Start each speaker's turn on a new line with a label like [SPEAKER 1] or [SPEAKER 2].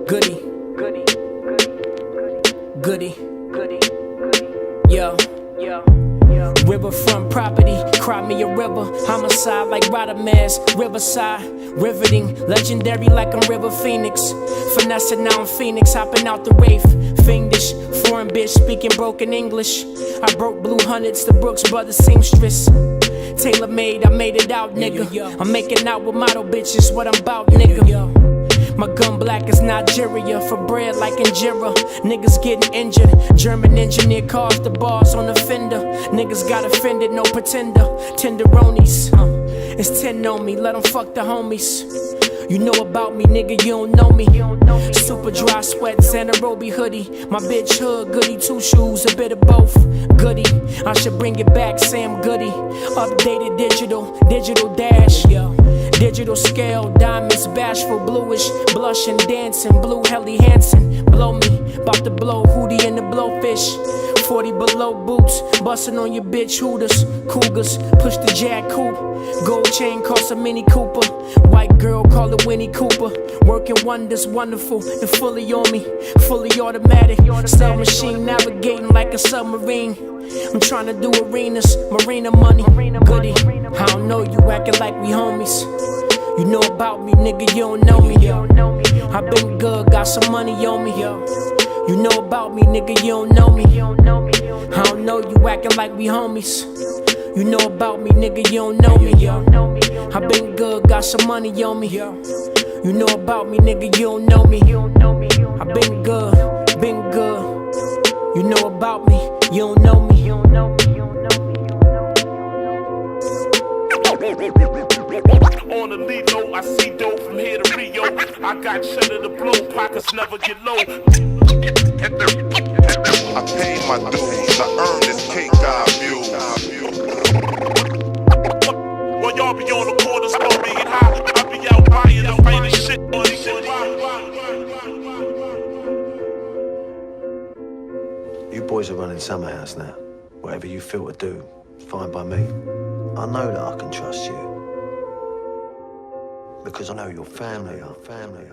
[SPEAKER 1] Goody, goody, goody, goody, yo. Riverfront property, cry me a river. Homicide like Rodamaz, Riverside. Riveting, legendary like I'm River Phoenix. Finessing now I'm Phoenix, hopping out the Wraith. Fiendish, foreign bitch speaking broken English. I broke blue hundreds, the Brooks Brothers seamstress. Tailor made, I made it out, nigga. I'm making out with model bitches, what I'm about, nigga. My gun black is Nigeria, for bread like Injera. Niggas getting injured, German engineer cars the bars on the fender. Niggas got offended, no pretender. Tenderonis, it's 10 on me, let them fuck the homies. You know about me, nigga, you don't know me. Super dry sweat, Xanarobi hoodie. My bitch hood, goody, 2 shoes, a bit of both. Goody, I should bring it back, Sam Goody. Updated digital dash. Digital scale, diamonds, bashful, bluish, blushing, dancing, blue Helly Hansen. Blow me, bout to blow Hootie and the blowfish. 40 below boots, bustin' on your bitch hooters. Cougars, push the jack coupe. Gold chain cost a Mini Cooper. White girl call it Winnie Cooper. Working wonders, wonderful and fully on me. Fully automatic, cell machine navigating like a submarine. I'm tryna do arenas, marina money. Goody, I don't know you acting like we homies. You know about me, nigga, you don't know me. I been good, got some money on me. You know about me, nigga, you don't know me. I don't know you acting like we homies. You know about me, nigga, you don't know me. I been good, got some money on me. You know about me, nigga, you don't know me. I been good. You know about me, you don't know me.
[SPEAKER 2] On the lead low, I see dope from here to Rio. I got cheddar to blow, pockets never get low.
[SPEAKER 3] I paid my dues, I earned this cake, I mule.
[SPEAKER 2] While y'all be on the corner, still being high, I be out buying the finest shit.
[SPEAKER 4] You boys are running Summer House now. Whatever you feel to do, it's fine by me. I know that I can trust you. Because I know your family are family.